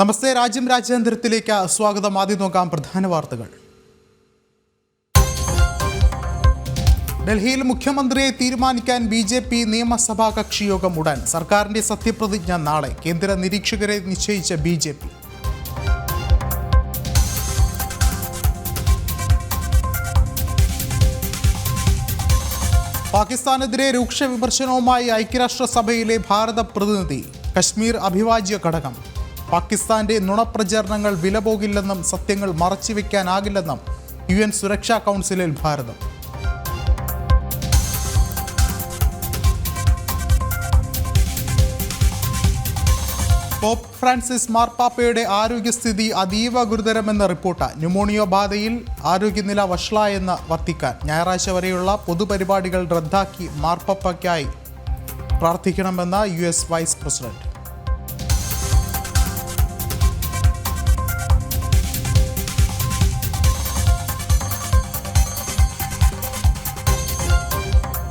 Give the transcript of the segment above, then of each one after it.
നമസ്തേ. രാജ്യാന്തരത്തിലേക്ക് സ്വാഗതം. ആദ്യം നോക്കാം പ്രധാന വാർത്തകൾ. ഡൽഹിയിൽ മുഖ്യമന്ത്രിയെ തീരുമാനിക്കാൻ ബി.ജെ.പി. നിയമസഭാ കക്ഷിയോഗം ഉടൻ. സർക്കാരിന്റെ സത്യപ്രതിജ്ഞ നാളെ. കേന്ദ്ര നിരീക്ഷകരെ നിശ്ചയിച്ച ബി.ജെ.പി. പാകിസ്ഥാനെതിരെ രൂക്ഷ വിമർശനവുമായി ഐക്യരാഷ്ട്രസഭയിലെ ഭാരത പ്രതിനിധി. കശ്മീർ അവിഭാജ്യ ഘടകം. പാകിസ്ഥാന്റെ നുണപ്രചാരണങ്ങൾ വിലപോകില്ലെന്നും സത്യങ്ങൾ മറച്ചുവെക്കാനാകില്ലെന്നും UN സുരക്ഷാ കൗൺസിലിൽ ഭാരതം. പോപ്പ് ഫ്രാൻസിസ് മാർപ്പാപ്പയുടെ ആരോഗ്യസ്ഥിതി അതീവ ഗുരുതരമെന്ന റിപ്പോർട്ട്. ന്യൂമോണിയ ബാധയിൽ ആരോഗ്യനില വഷളായെന്ന് വത്തിക്കാൻ. ഞായറാഴ്ച വരെയുള്ള പൊതുപരിപാടികൾ റദ്ദാക്കി മാർപ്പാപ്പയ്ക്കായി പ്രാർത്ഥിക്കണമെന്ന് US വൈസ് പ്രസിഡന്റ്.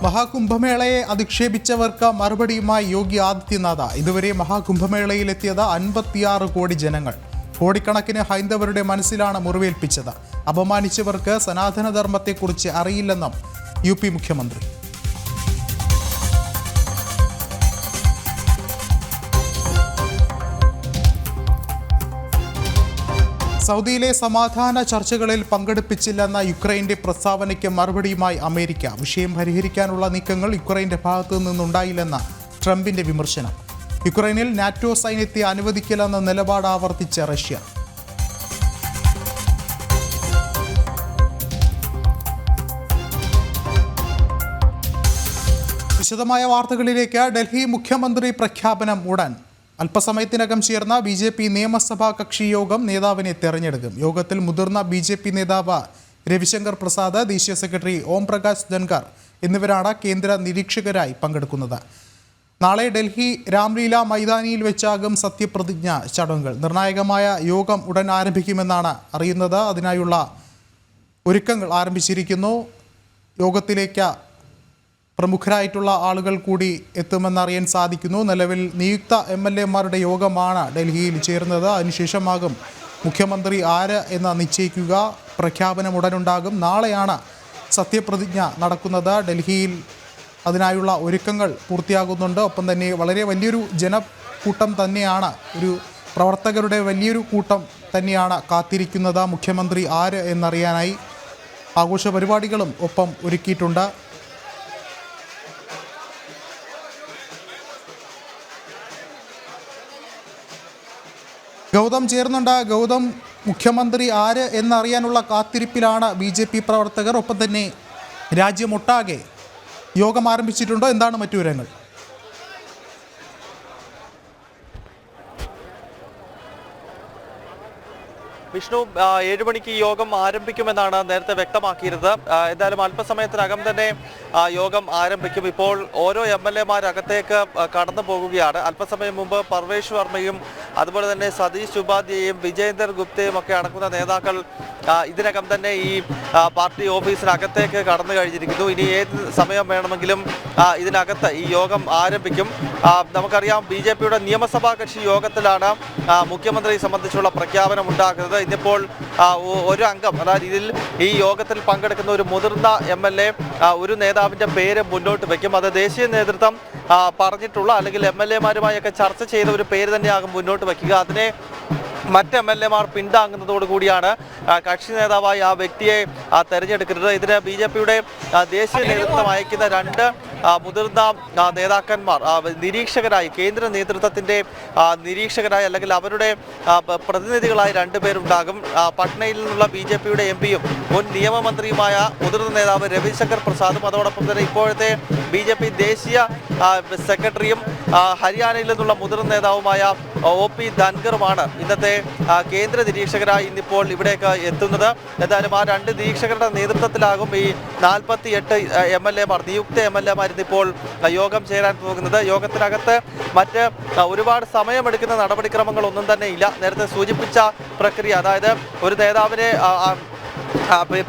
മഹാകുംഭമേളയെ അധിക്ഷേപിച്ചവർക്ക് മറുപടിയുമായി യോഗി ആദിത്യനാഥ്. ഇതുവരെ മഹാകുംഭമേളയിലെത്തിയത് 56 കോടി ജനങ്ങൾ. കോടിക്കണക്കിന് ഹൈന്ദവരുടെ മനസ്സിലാണ് മുറിവേൽപ്പിച്ചത്. അപമാനിച്ചവർക്ക് സനാതനധർമ്മത്തെക്കുറിച്ച് അറിയില്ലെന്നും UP മുഖ്യമന്ത്രി. സൗദിയിലെ സമാധാന ചർച്ചകളിൽ പങ്കെടുപ്പിച്ചില്ലെന്ന യുക്രൈന്റെ പ്രസ്താവനയ്ക്ക് മറുപടിയുമായി അമേരിക്ക. വിഷയം പരിഹരിക്കാനുള്ള നീക്കങ്ങൾ യുക്രൈന്റെ ഭാഗത്തു നിന്നുണ്ടായില്ലെന്ന ട്രംപിന്റെ വിമർശനം. യുക്രൈനിൽ നാറ്റോ സൈന്യത്തെ അനുവദിക്കില്ലെന്ന നിലപാട് ആവർത്തിച്ച റഷ്യ. വിശദമായ വാർത്തകളിലേക്ക്. ഡൽഹി മുഖ്യമന്ത്രി പ്രഖ്യാപനം ഉടൻ. അല്പസമയത്തിനകം ചേർന്ന ബി.ജെ.പി. നിയമസഭാ കക്ഷി യോഗം നേതാവിനെ തെരഞ്ഞെടുക്കും. യോഗത്തിൽ മുതിർന്ന ബി.ജെ.പി. നേതാവ് രവിശങ്കർ പ്രസാദ്, ദേശീയ സെക്രട്ടറി ഓം പ്രകാശ് ധൻഖർ എന്നിവരാണ് കേന്ദ്ര നിരീക്ഷകരായി പങ്കെടുക്കുന്നത്. നാളെ ഡൽഹി രാംലീല മൈതാനിയിൽ വെച്ചാകും സത്യപ്രതിജ്ഞ ചടങ്ങുകൾ. നിർണായകമായ യോഗം ഉടൻ ആരംഭിക്കുമെന്നാണ് അറിയുന്നത്. അതിനായുള്ള ഒരുക്കങ്ങൾ ആരംഭിച്ചിരിക്കുന്നു. യോഗത്തിലേക്ക് പ്രമുഖരായിട്ടുള്ള ആളുകൾ കൂടി എത്തുമെന്നറിയാൻ സാധിക്കുന്നു. നിലവിൽ നിയുക്ത MLA-മാരുടെ യോഗമാണ് ഡൽഹിയിൽ ചേർന്നത്. അതിനുശേഷമാകും മുഖ്യമന്ത്രി ആര് എന്ന് നിശ്ചയിക്കുക. പ്രഖ്യാപനം ഉടനുണ്ടാകും. നാളെയാണ് സത്യപ്രതിജ്ഞ നടക്കുന്നത്. ഡൽഹിയിൽ അതിനായുള്ള ഒരുക്കങ്ങൾ പൂർത്തിയാകുന്നുണ്ട്. ഒപ്പം തന്നെ വളരെ വലിയൊരു ജനക്കൂട്ടം തന്നെയാണ്, ഒരു പ്രവർത്തകരുടെ വലിയൊരു കൂട്ടം തന്നെയാണ് കാത്തിരിക്കുന്നത് മുഖ്യമന്ത്രി ആര് എന്നറിയാനായി. ആഘോഷ പരിപാടികളും ഒപ്പം ഒരുക്കിയിട്ടുണ്ട്. ഗൗതം ചേർന്നുണ്ട്. ഗൗതം, മുഖ്യമന്ത്രി ആര് എന്നറിയാനുള്ള കാത്തിരിപ്പിലാണ് ബി.ജെ.പി. പ്രവർത്തകർ. ഒപ്പം തന്നെ രാജ്യമൊട്ടാകെ യോഗം ആരംഭിച്ചിട്ടുണ്ടോ? എന്താണ് മറ്റു വിവരങ്ങൾ? വിഷ്ണു, 7 മണിക്ക് ഈ യോഗം ആരംഭിക്കുമെന്നാണ് നേരത്തെ വ്യക്തമാക്കിയിരുന്നത്. എന്തായാലും അല്പസമയത്തിനകം തന്നെ യോഗം ആരംഭിക്കും. ഇപ്പോൾ ഓരോ MLA-മാരകത്തേക്ക് കടന്നു പോകുകയാണ്. അല്പസമയം മുമ്പ് പർവേഷ് വർമ്മയും അതുപോലെ തന്നെ സതീഷ് ഉപാധ്യായും വിജേന്ദർ ഗുപ്തയും ഒക്കെ അടങ്ങുന്ന നേതാക്കൾ ഇതിനകം തന്നെ ഈ പാർട്ടി ഓഫീസിനകത്തേക്ക് കടന്നു കഴിഞ്ഞിരിക്കുന്നു. ഇനി ഏത് സമയം വേണമെങ്കിലും ഇതിനകത്ത് ഈ യോഗം ആരംഭിക്കും. നമുക്കറിയാം, ബി.ജെ.പിയുടെ നിയമസഭാ കക്ഷി യോഗത്തിലാണ് മുഖ്യമന്ത്രിയെ സംബന്ധിച്ചുള്ള പ്രഖ്യാപനം ഉണ്ടാക്കുന്നത്. ഇന്നിപ്പോൾ ഒരു അംഗം, അതായത് ഇതിൽ ഈ യോഗത്തിൽ പങ്കെടുക്കുന്ന ഒരു മുതിർന്ന MLA ഒരു നേതാവിൻ്റെ പേര് മുന്നോട്ട് വയ്ക്കും. അത് ദേശീയ നേതൃത്വം പറഞ്ഞിട്ടുള്ള അല്ലെങ്കിൽ MLA-മാരുമായൊക്കെ ചർച്ച ചെയ്ത ഒരു പേര് തന്നെയാകും മുന്നോട്ട് വയ്ക്കുക. അതിനെ മറ്റ് MLA-മാർ പിന്താങ്ങുന്നതോടുകൂടിയാണ് കക്ഷി നേതാവായി ആ വ്യക്തിയെ തെരഞ്ഞെടുക്കുന്നത്. ഇതിന് ബി.ജെ.പിയുടെ ദേശീയ നേതൃത്വം അയക്കുന്ന 2 മുതിർന്ന നേതാക്കന്മാർ നിരീക്ഷകരായി, കേന്ദ്ര നേതൃത്വത്തിൻ്റെ നിരീക്ഷകരായി അല്ലെങ്കിൽ അവരുടെ പ്രതിനിധികളായി 2 പേരുണ്ടാകും. പട്നയിൽ നിന്നുള്ള ബി.ജെ.പിയുടെ MP-യും മുൻ നിയമമന്ത്രിയുമായ മുതിർന്ന നേതാവ് രവിശങ്കർ പ്രസാദും അതോടൊപ്പം തന്നെ ഇപ്പോഴത്തെ ബി.ജെ.പി. ദേശീയ സെക്രട്ടറിയും ഹരിയാനയിൽ നിന്നുള്ള മുതിർന്ന നേതാവുമായ OP ധൻഖറുമാണ് ഇന്നത്തെ കേന്ദ്ര നിരീക്ഷകരായി ഇന്നിപ്പോൾ ഇവിടേക്ക് എത്തുന്നത്. എന്തായാലും ആ 2 നിരീക്ഷകരുടെ നേതൃത്വത്തിലാകും ഈ 48 MLA-മാർ, നിയുക്ത MLA-മാർ ഇന്നിപ്പോൾ യോഗം ചേരാൻ പോകുന്നത്. യോഗത്തിനകത്ത് മറ്റ് ഒരുപാട് സമയമെടുക്കുന്ന നടപടിക്രമങ്ങളൊന്നും തന്നെ ഇല്ല. നേരത്തെ സൂചിപ്പിച്ച പ്രക്രിയ, അതായത് ഒരു നേതാവിനെ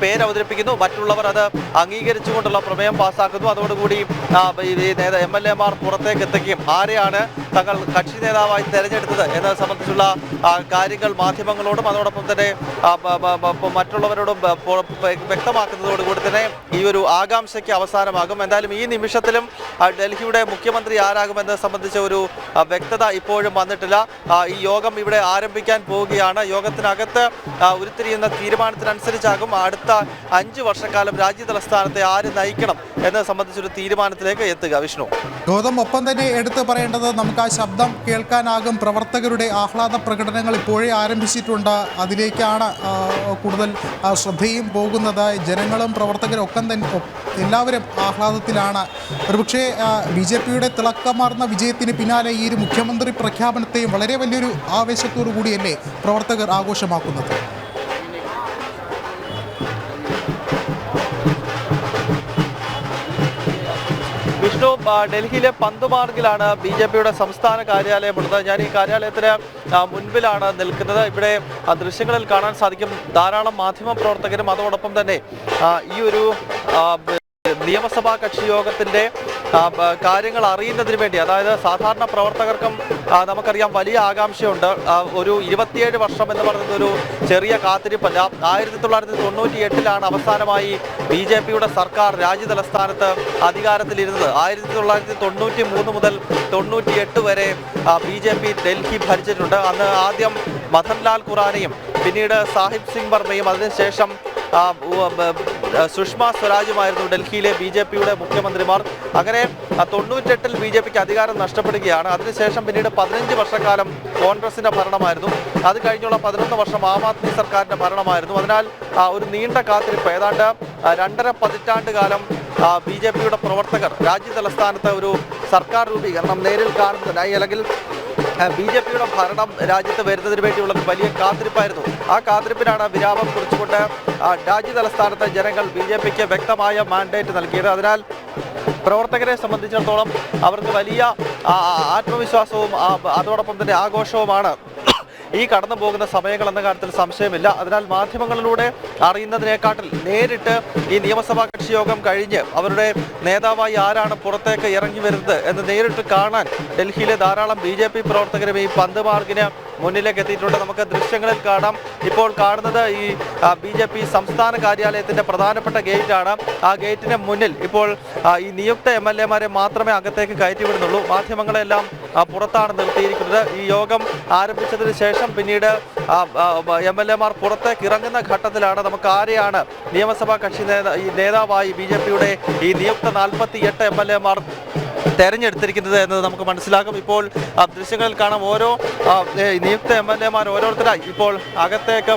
പേര് അവതരിപ്പിക്കുന്നു, മറ്റുള്ളവർ അത് അംഗീകരിച്ചുകൊണ്ടുള്ള പ്രമേയം പാസ്സാക്കുന്നു. അതോടുകൂടി MLA-മാർ പുറത്തേക്ക് എത്തുകയും ആരെയാണ് തങ്ങൾ കക്ഷി നേതാവായി തെരഞ്ഞെടുത്തത് എന്നത് സംബന്ധിച്ചുള്ള കാര്യങ്ങൾ മാധ്യമങ്ങളോടും അതോടൊപ്പം തന്നെ മറ്റുള്ളവരോടും വ്യക്തമാക്കുന്നതോടുകൂടി തന്നെ ഈ ഒരു ആകാംക്ഷയ്ക്ക് അവസാനമാകും. എന്തായാലും ഈ നിമിഷത്തിലും ഡൽഹിയുടെ മുഖ്യമന്ത്രി ആരാകുമെന്നത് സംബന്ധിച്ച ഒരു വ്യക്തത ഇപ്പോഴും വന്നിട്ടില്ല. ഈ യോഗം ഇവിടെ ആരംഭിക്കാൻ പോവുകയാണ്. യോഗത്തിനകത്ത് ഉരുത്തിരിയുന്ന തീരുമാനത്തിനനുസരിച്ചാകും അടുത്ത 5 വർഷക്കാലം രാജ്യ തലസ്ഥാനത്തെ ആര് നയിക്കണം എന്നത് സംബന്ധിച്ചൊരു തീരുമാനത്തിലേക്ക് എത്തുക. വിഷ്ണു, ഗൗതം, ഒപ്പം തന്നെ എടുത്തു പറയേണ്ടത് നമുക്ക് ആ ശബ്ദം കേൾക്കാനാകും. പ്രവർത്തകരുടെ ആഹ്ലാദ പ്രകടനങ്ങൾ ഇപ്പോഴേ ആരംഭിച്ചിട്ടുണ്ട്. അതിലേക്കാണ് കൂടുതൽ ശ്രദ്ധയും പോകുന്നത്. ജനങ്ങളും പ്രവർത്തകരും ഒക്കെ തന്നെ എല്ലാവരും ആഹ്ലാദത്തിലാണ്. ഒരുപക്ഷെ BJPയുടെ തിളക്കമാർന്ന വിജയത്തിന് പിന്നാലെ ഈ ഒരു മുഖ്യമന്ത്രി പ്രഖ്യാപനത്തെയും വളരെ വലിയൊരു ആവേശത്തോടു കൂടിയല്ലേ പ്രവർത്തകർ ആഘോഷമാക്കുന്നത്. വിഷ്ണു, ഡൽഹിയിലെ പന്ത്മാർഗിലാണ് BJPയുടെ സംസ്ഥാന കാര്യാലയമുള്ളത്. ഞാൻ ഈ കാര്യാലയത്തിന് മുൻപിലാണ് നിൽക്കുന്നത്. ഇവിടെ ദൃശ്യങ്ങളിൽ കാണാൻ സാധിക്കും ധാരാളം മാധ്യമ പ്രവർത്തകരും അതോടൊപ്പം തന്നെ ഈ ഒരു നിയമസഭാ കക്ഷി യോഗത്തിൻ്റെ കാര്യങ്ങൾ അറിയുന്നതിന് വേണ്ടി, അതായത് സാധാരണ പ്രവർത്തകർക്കും നമുക്കറിയാം വലിയ ആകാംക്ഷയുണ്ട്. ഒരു 27 വർഷം എന്ന് പറയുന്നത് ഒരു ചെറിയ കാത്തിരിപ്പല്ല. 1998 അവസാനമായി BJPയുടെ സർക്കാർ രാജ്യ തലസ്ഥാനത്ത് അധികാരത്തിലിരുന്നത്. 1993 മുതൽ 98 വരെ BJP ഡൽഹി ഭരിച്ചിട്ടുണ്ട്. അന്ന് ആദ്യം മദൻലാൽ ഖുറാനയും പിന്നീട് സാഹിബ് സിംഗ് വർമ്മയും അതിനുശേഷം സുഷമ സ്വരാജുമായിരുന്നു ഡൽഹിയിലെ BJPയുടെ മുഖ്യമന്ത്രിമാർ. അങ്ങനെ 98 BJPക്ക് അധികാരം നഷ്ടപ്പെടുകയാണ്. അതിനുശേഷം പിന്നീട് 15 വർഷക്കാലം കോൺഗ്രസിന്റെ ഭരണമായിരുന്നു. അത് കഴിഞ്ഞുള്ള 11 വർഷം ആം ആദ്മി സർക്കാരിന്റെ ഭരണമായിരുന്നു. അതിനാൽ ഒരു നീണ്ട കാത്തിരിപ്പ്, ഏതാണ്ട് 2.5 പതിറ്റാണ്ട് കാലം BJPയുടെ പ്രവർത്തകർ രാജ്യ തലസ്ഥാനത്ത് ഒരു സർക്കാർ രൂപീകരണം നേരിൽ കാണുന്നതിനായി, അല്ലെങ്കിൽ BJPയുടെ ഭരണം രാജ്യത്ത് വരുന്നതിന് വേണ്ടിയുള്ള വലിയ കാത്തിരിപ്പായിരുന്നു. ആ കാത്തിരിപ്പിനാണ് വിരാമം കുറിച്ചുകൊണ്ട് രാജ്യ തലസ്ഥാനത്തെ ജനങ്ങൾ BJPക്ക് വ്യക്തമായ മാൻഡേറ്റ് നൽകിയത്. അതിനാൽ പ്രവർത്തകരെ സംബന്ധിച്ചിടത്തോളം അവർക്ക് വലിയ ആത്മവിശ്വാസവും അതോടൊപ്പം തന്നെ ആഘോഷവുമാണ് ഈ കടന്നു പോകുന്ന സമയങ്ങൾ എന്ന കാര്യത്തിൽ സംശയമില്ല. അതിനാൽ മാധ്യമങ്ങളിലൂടെ അറിയുന്നതിനെക്കാട്ടിൽ നേരിട്ട് ഈ നിയമസഭാ കക്ഷി യോഗം കഴിഞ്ഞ് അവരുടെ നേതാവായി ആരാണ് പുറത്തേക്ക് ഇറങ്ങി വരുന്നത് എന്ന് നേരിട്ട് കാണാൻ ഡൽഹിയിലെ ധാരാളം BJP പ്രവർത്തകരും ഈ പന്ത്മാർഗിന് മുന്നിലേക്ക് എത്തിയിട്ടുണ്ട്. നമുക്ക് ദൃശ്യങ്ങളിൽ കാണാം. ഇപ്പോൾ കാണുന്നത് ഈ BJP സംസ്ഥാന കാര്യാലയത്തിന്റെ പ്രധാനപ്പെട്ട ഗേറ്റാണ്. ആ ഗേറ്റിന് മുന്നിൽ ഇപ്പോൾ ഈ നിയുക്ത MLA-മാരെ മാത്രമേ അകത്തേക്ക് കയറ്റിവിടുന്നുള്ളൂ. മാധ്യമങ്ങളെല്ലാം പുറത്താണ് നിർത്തിയിരിക്കുന്നത്. ഈ യോഗം ആരംഭിച്ചതിന് ശേഷം പിന്നീട് MLA-മാർ പുറത്തേക്ക് ഇറങ്ങുന്ന ഘട്ടത്തിലാണ് നമുക്ക് ആരെയാണ് നിയമസഭാ കക്ഷി നേതാവായി BJPയുടെ ഈ നിയുക്ത 48 MLA-മാർ തെരഞ്ഞെടുത്തിരിക്കുന്നത് എന്നത് നമുക്ക് മനസ്സിലാക്കും. ഇപ്പോൾ ദൃശ്യങ്ങളിൽ കാണാം ഓരോ നിയുക്ത MLA-മാർ ഓരോരുത്തരായി ഇപ്പോൾ അകത്തേക്ക്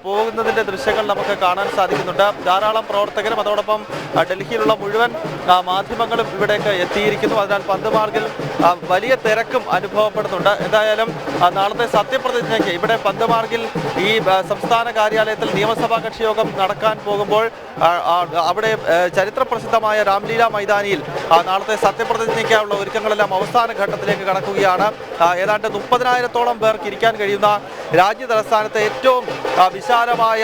പോകുന്നതിൻ്റെ ദൃശ്യങ്ങൾ നമുക്ക് കാണാൻ സാധിക്കുന്നുണ്ട്. ധാരാളം പ്രവർത്തകരും അതോടൊപ്പം ഡൽഹിയിലുള്ള മുഴുവൻ മാധ്യമങ്ങളും ഇവിടേക്ക് എത്തിയിരിക്കുന്നു. അതിനാൽ പന്ത്മാർഗിൽ വലിയ തിരക്കും അനുഭവപ്പെടുന്നുണ്ട്. എന്തായാലും നാളത്തെ സത്യപ്രതിജ്ഞയ്ക്ക് ഇവിടെ പന്ത്മാർഗിൽ ഈ സംസ്ഥാന കാര്യാലയത്തിൽ നിയമസഭാ കക്ഷി യോഗം നടക്കാൻ പോകുമ്പോൾ അവിടെ ചരിത്രപ്രസിദ്ധമായ രാംലീല മൈതാനിയിൽ നാളത്തെ സത്യപ്രതിജ്ഞയ്ക്കായുള്ള ഒരുക്കങ്ങളെല്ലാം അവസാന ഘട്ടത്തിലേക്ക് കടക്കുകയാണ്. ഏതാണ്ട് 30,000-ഓളം പേർക്ക് ഇരിക്കാൻ കഴിയുന്ന രാജ്യ തലസ്ഥാനത്തെ ഏറ്റവും വിശാലമായ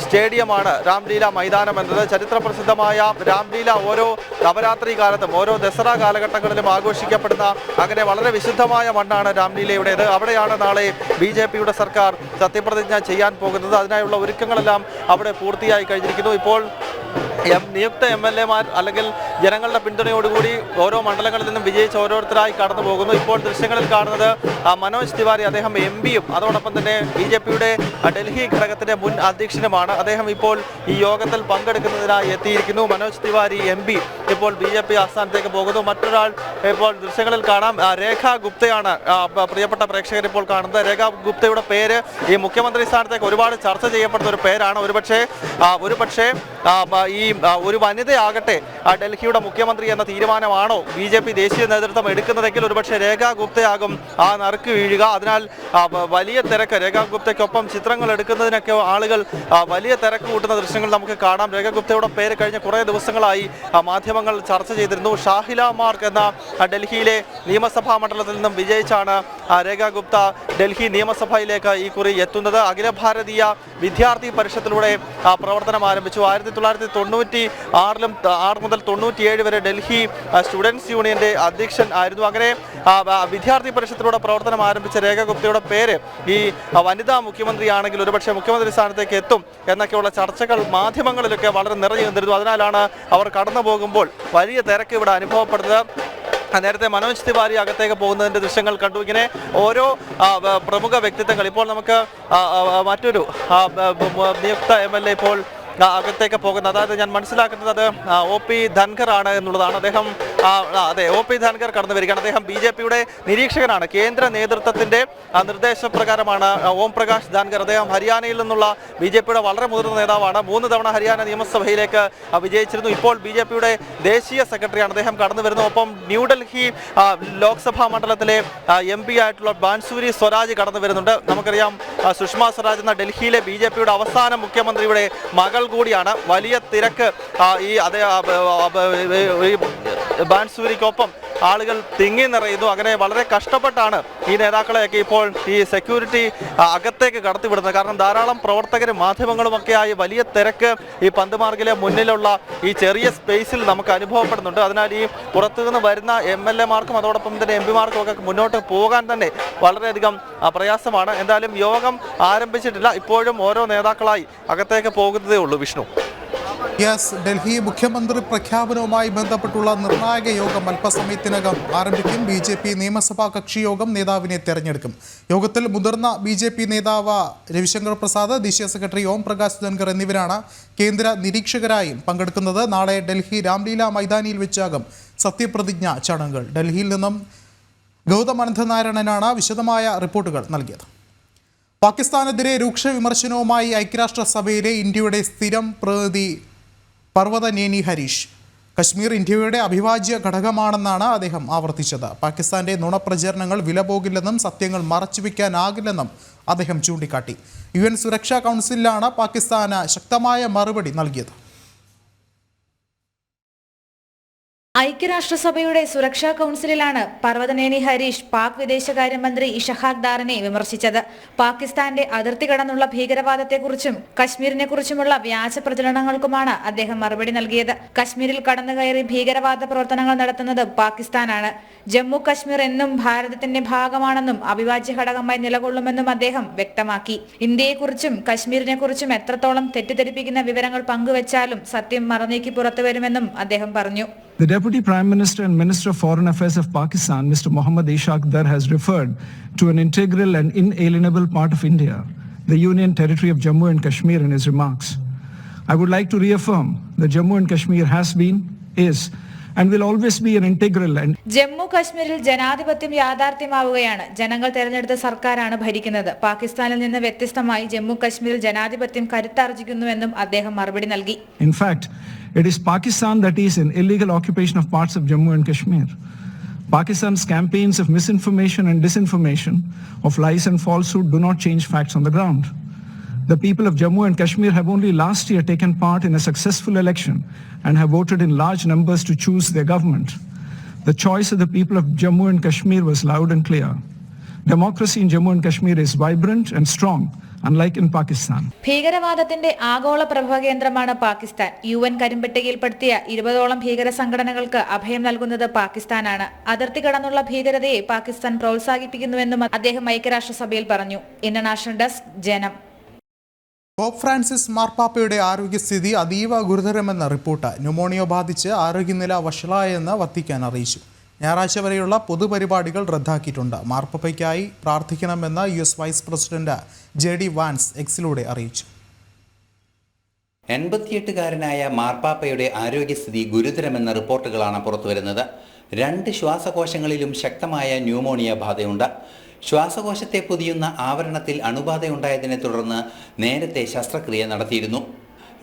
സ്റ്റേഡിയമാണ് രാംലീല മൈതാനം എന്നത്. ചരിത്രപ്രസിദ്ധമായ രാംലീല ഓരോ നവരാത്രി കാലത്തും ഓരോ ദസറ കാലഘട്ടങ്ങളിലും ആഘോഷിക്കപ്പെടുന്ന അങ്ങനെ വളരെ വിശുദ്ധമായ മണ്ണാണ് രാംലീലയുടേത്. അവിടെയാണ് നാളെ BJPയുടെ സർക്കാർ സത്യപ്രതിജ്ഞ ചെയ്യാൻ പോകുന്നത്. അതിനായുള്ള ഒരുക്കങ്ങളെല്ലാം അവിടെ പൂർത്തിയായി കഴിഞ്ഞിരിക്കുന്നു. ഇപ്പോൾ നിയുക്ത MLA-മാർ അല്ലെങ്കിൽ ജനങ്ങളുടെ പിന്തുണയോടുകൂടി ഓരോ മണ്ഡലങ്ങളിൽ നിന്നും വിജയിച്ച് ഓരോരുത്തരായി കടന്നു പോകുന്നു. ഇപ്പോൾ ദൃശ്യങ്ങളിൽ കാണുന്നത് മനോജ് തിവാരി, അദ്ദേഹം MP-യും അതോടൊപ്പം തന്നെ BJPയുടെ ഡൽഹി ഘടകത്തിന്റെ മുൻ അധ്യക്ഷനുമാണ്. അദ്ദേഹം ഇപ്പോൾ ഈ യോഗത്തിൽ പങ്കെടുക്കുന്നതിനായി എത്തിയിരിക്കുന്നു. മനോജ് തിവാരി MP ഇപ്പോൾ BJP ആസ്ഥാനത്തേക്ക് പോകുന്നു. മറ്റൊരാൾ ഇപ്പോൾ ദൃശ്യങ്ങളിൽ കാണാം, രേഖ ഗുപ്തയാണ് പ്രിയപ്പെട്ട പ്രേക്ഷകർ ഇപ്പോൾ കാണുന്നത്. രേഖ ഗുപ്തയുടെ പേര് ഈ മുഖ്യമന്ത്രി സ്ഥാനത്തേക്ക് ഒരുപാട് ചർച്ച ചെയ്യപ്പെടുന്ന ഒരു പേരാണ്. ഒരുപക്ഷെ ഈ ഒരു വനിതയാകട്ടെ ഡൽഹിയുടെ മുഖ്യമന്ത്രി എന്ന തീരുമാനമാണോ BJP ദേശീയ നേതൃത്വം എടുക്കുന്നതെങ്കിൽ ഒരുപക്ഷെ രേഖ ഗുപ്തയാകും ആ നറുക്ക് വീഴുക. അതിനാൽ വലിയ തിരക്ക്, രേഖ ഗുപ്തയ്ക്കൊപ്പം ചിത്രങ്ങൾ എടുക്കുന്നതിനൊക്കെ ആളുകൾ വലിയ തിരക്ക് കൂട്ടുന്ന ദൃശ്യങ്ങൾ നമുക്ക് കാണാം. രേഖ ഗുപ്തയുടെ പേര് കഴിഞ്ഞ കുറേ ദിവസങ്ങളായി മാധ്യമങ്ങൾ ചർച്ച ചെയ്തിരുന്നു. ഷാഹില മാർക്ക് എന്ന ഡൽഹിയിലെ നിയമസഭാ മണ്ഡലത്തിൽ നിന്നും വിജയിച്ചാണ് രേഖ ഗുപ്ത ഡൽഹി നിയമസഭയിലേക്ക് ഈ കുറി എത്തുന്നത്. അഖില ഭാരതീയ വിദ്യാർത്ഥി പരിഷത്തിലൂടെ പ്രവർത്തനം ആരംഭിച്ചു. 1996 മുതൽ 1997 വരെ ഡൽഹി സ്റ്റുഡൻസ് യൂണിയന്റെ അധ്യക്ഷൻ ആയിരുന്നു. അങ്ങനെ വിദ്യാർത്ഥി പരിഷത്തിലൂടെ പ്രവർത്തനം ആരംഭിച്ച രേഖ ഗുപ്തയുടെ പേര് ഈ വനിതാ മുഖ്യമന്ത്രിയാണെങ്കിൽ ഒരുപക്ഷെ മുഖ്യമന്ത്രി സ്ഥാനത്തേക്ക് എത്തും എന്നൊക്കെയുള്ള ചർച്ചകൾ മാധ്യമങ്ങളിലൊക്കെ വളരെ നിറഞ്ഞു നിന്നിരുന്നു. അതിനാലാണ് അവർ കടന്നു പോകുമ്പോൾ വലിയ തിരക്ക് ഇവിടെ അനുഭവപ്പെടുന്നത്. നേരത്തെ മനോജ് തിവാരി അകത്തേക്ക് പോകുന്നതിൻ്റെ ദൃശ്യങ്ങൾ കണ്ടു. ഇങ്ങനെ ഓരോ പ്രമുഖ വ്യക്തിത്വങ്ങൾ ഇപ്പോൾ നമുക്ക് മറ്റൊരു നിയുക്ത MLA ഇപ്പോൾ അകത്തേക്ക് പോകുന്നത്, അതായത് ഞാൻ മനസ്സിലാക്കുന്നത് OP ധൻഖർ ആണ് എന്നുള്ളതാണ്. അദ്ദേഹം അതെ OP ധൻഖർ കടന്നു വരികയാണ്. അദ്ദേഹം BJPയുടെ നിരീക്ഷകനാണ്. കേന്ദ്ര നേതൃത്വത്തിന്റെ നിർദ്ദേശപ്രകാരമാണ് ഓം പ്രകാശ് ധൻഖർ. അദ്ദേഹം ഹരിയാനയിൽ നിന്നുള്ള BJPയുടെ വളരെ മുതിർന്ന നേതാവാണ്. 3 തവണ ഹരിയാന നിയമസഭയിലേക്ക് വിജയിച്ചിരുന്നു. ഇപ്പോൾ BJPയുടെ ദേശീയ സെക്രട്ടറിയാണ്. അദ്ദേഹം കടന്നു വരുന്നു. ഒപ്പം ന്യൂഡൽഹി ലോക്സഭാ മണ്ഡലത്തിലെ MP ആയിട്ടുള്ള ബാൻസൂരി സ്വരാജ് കടന്നു വരുന്നുണ്ട്. നമുക്കറിയാം സുഷമ സ്വരാജ് എന്ന ഡൽഹിയിലെ BJPയുടെ അവസാന മുഖ്യമന്ത്രിയുടെ മകൾ കൂടിയാണ്. വലിയ തിരക്ക് ഈ അതേ ബാൻസൂരിക്കൊപ്പം ആളുകൾ തിങ്ങി നിറയുന്നു. അങ്ങനെ വളരെ കഷ്ടപ്പെട്ടാണ് ഈ നേതാക്കളെയൊക്കെ ഇപ്പോൾ ഈ സെക്യൂരിറ്റി അകത്തേക്ക് കടത്തിവിടുന്നത്. കാരണം ധാരാളം പ്രവർത്തകരും മാധ്യമങ്ങളുമൊക്കെയായി വലിയ തിരക്ക് ഈ പന്ത്മാർഗിലെ മുന്നിലുള്ള ഈ ചെറിയ സ്പേസിൽ നമുക്ക് അനുഭവപ്പെടുന്നുണ്ട്. അതിനാൽ ഈ പുറത്തുനിന്ന് വരുന്ന MLA മാർക്കും അതോടൊപ്പം തന്നെ MP മാർക്കും ഒക്കെ മുന്നോട്ട് പോകാൻ തന്നെ വളരെയധികം പ്രയാസമാണ്. എന്തായാലും യോഗം ആരംഭിച്ചിട്ടില്ല. ഇപ്പോഴും ഓരോ നേതാക്കളായി അകത്തേക്ക് പോകുന്നതേ ഉള്ളൂ. വിഷ്ണു. ഡൽഹി മുഖ്യമന്ത്രി പ്രഖ്യാപനവുമായി ബന്ധപ്പെട്ടുള്ള നിർണായക യോഗം അല്പസമയത്തിനകം ആരംഭിക്കും. BJP നിയമസഭാ കക്ഷി യോഗം നേതാവിനെ തെരഞ്ഞെടുക്കും. യോഗത്തിൽ മുതിർന്ന BJP നേതാവ് രവിശങ്കർ പ്രസാദ്, ദേശീയ സെക്രട്ടറി ഓം പ്രകാശ് ധൻഖർ എന്നിവരാണ് കേന്ദ്ര നിരീക്ഷകരായും പങ്കെടുക്കുന്നത്. നാളെ ഡൽഹി രാംലീല മൈതാനിയിൽ വെച്ചാകും സത്യപ്രതിജ്ഞ ചടങ്ങുകൾ. ഡൽഹിയിൽ നിന്നും ഗൗതം അനന്തനാരായണനാണ് വിശദമായ റിപ്പോർട്ടുകൾ നൽകിയത്. പാകിസ്ഥാനെതിരെ രൂക്ഷ വിമർശനവുമായി ഐക്യരാഷ്ട്രസഭയിലെ ഇന്ത്യയുടെ സ്ഥിരം പ്രതിനിധി പർവതനേനി ഹരീഷ്. കശ്മീർ ഇന്ത്യയുടെ അവിഭാജ്യ ഘടകമാണെന്നാണ് അദ്ദേഹം ആവർത്തിച്ചത്. പാകിസ്ഥാന്റെ നുണപ്രചരണങ്ങൾ വിലപോകില്ലെന്നും സത്യങ്ങൾ മറച്ചുവെക്കാനാകില്ലെന്നും അദ്ദേഹം ചൂണ്ടിക്കാട്ടി. UN സുരക്ഷാ കൗൺസിലിലാണ് പാകിസ്ഥാന് ശക്തമായ മറുപടി നൽകിയത്. ഐക്യരാഷ്ട്രസഭയുടെ സുരക്ഷാ കൗൺസിലിലാണ് പർവതനേനി ഹരീഷ് പാക് വിദേശകാര്യമന്ത്രി ഇഷഹാഖ് ദാറിനെ വിമർശിച്ചത്. പാകിസ്ഥാന്റെ അതിർത്തി കടന്നുള്ള ഭീകരവാദത്തെക്കുറിച്ചും കശ്മീരിനെ കുറിച്ചുമുള്ള വ്യാജ പ്രചരണങ്ങൾക്കുമാണ് അദ്ദേഹം മറുപടി നൽകിയത്. കശ്മീരിൽ കടന്നുകയറി ഭീകരവാദ പ്രവർത്തനങ്ങൾ നടത്തുന്നത് പാകിസ്ഥാനാണ്. ജമ്മു കശ്മീർ എന്നും ഭാരതത്തിന്റെ ഭാഗമാണെന്നും അവിഭാജ്യ ഘടകമായി നിലകൊള്ളുമെന്നും അദ്ദേഹം വ്യക്തമാക്കി. ഇന്ത്യയെക്കുറിച്ചും കശ്മീരിനെ കുറിച്ചും എത്രത്തോളം തെറ്റിദ്ധരിപ്പിക്കുന്ന വിവരങ്ങൾ പങ്കുവച്ചാലും സത്യം മറനീക്കി പുറത്തുവരുമെന്നും അദ്ദേഹം പറഞ്ഞു. The Deputy Prime Minister and Minister of Foreign Affairs of Pakistan, Mr. Mohammad Ishaq Dar, has referred to an integral and inalienable part of India, the Union Territory of Jammu and Kashmir, in his remarks. I would like to reaffirm that Jammu and Kashmir has been, is, and will always be an integral and Jammu കശ്മീരിൽ ജനാധിപത്യം യാഥാർത്ഥ്യമാവുകയാണ്. ജനങ്ങൾ തെരഞ്ഞെടുത്ത സർക്കാരാണ് ഭരിക്കുന്നത്. പാകിസ്ഥാനിൽ നിന്ന് വ്യത്യസ്തമായി ജമ്മു കശ്മീരിൽ ജനാധിപത്യം കരുത്താർജിക്കുന്നുവെന്നും അദ്ദേഹം മറുപടി നൽകി. In fact, it is Pakistan that is in illegal occupation of parts of Jammu and Kashmir. Pakistan's campaigns of misinformation and disinformation, of lies and falsehood do not change facts on the ground. The people of Jammu and Kashmir have only last year taken part in a successful election and have voted in large numbers to choose their government. The choice of the people of Jammu and Kashmir was loud and clear. Democracy in Jammu and Kashmir is vibrant and strong, unlike in Pakistan. ഭീകരവാദത്തിന്റെ ആഗോള പ്രഭവകേന്ദ്രമാണ് Pakistan. UN കരിമ്പട്ടികയിൽപ്പെടുത്തിയ 20ഓളം ഭീകര സംഘടനകൾക്ക് അഭയം നൽകുന്നത് പാകിസ്ഥാനാണ്. അതിർത്തി കടന്നുള്ള ഭീകരതയെ പാകിസ്ഥാൻ പ്രോത്സാഹിപ്പിക്കുന്നുവെന്നും അദ്ദേഹം ഐക്യരാഷ്ട്രസഭയിൽ പറഞ്ഞു. ഇന്റർനാഷണൽ ഡെസ്ക്, ജനം. പോപ്പ് ഫ്രാൻസിസ് മാർപ്പാപ്പയുടെ ആരോഗ്യസ്ഥിതി അതീവ ഗുരുതരമെന്ന റിപ്പോർട്ട്. ന്യൂമോണിയ ബാധിച്ച് ആരോഗ്യനില വഷളായെന്ന് വത്തിക്കാൻ അറിയിച്ചു. ഞായറാഴ്ച വരെയുള്ള പൊതുപരിപാടികൾ റദ്ദാക്കിയിട്ടുണ്ട്. മാർപ്പാപ്പയ്ക്കായി പ്രാർത്ഥിക്കണമെന്ന് US vice president JD Vance എക്സിലൂടെ അറിയിച്ചു. 88-കാരനായ മാർപ്പാപ്പയുടെ ആരോഗ്യസ്ഥിതി ഗുരുതരമെന്ന റിപ്പോർട്ടുകളാണ് പുറത്തുവരുന്നത്. 2 ശ്വാസകോശങ്ങളിലും ശക്തമായ ന്യൂമോണിയ ബാധയുണ്ട്. ശ്വാസകോശത്തെ പൊതിയുന്ന ആവരണത്തിൽ അണുബാധയുണ്ടായതിനെ തുടർന്ന് നേരത്തെ ശസ്ത്രക്രിയ നടത്തിയിരുന്നു.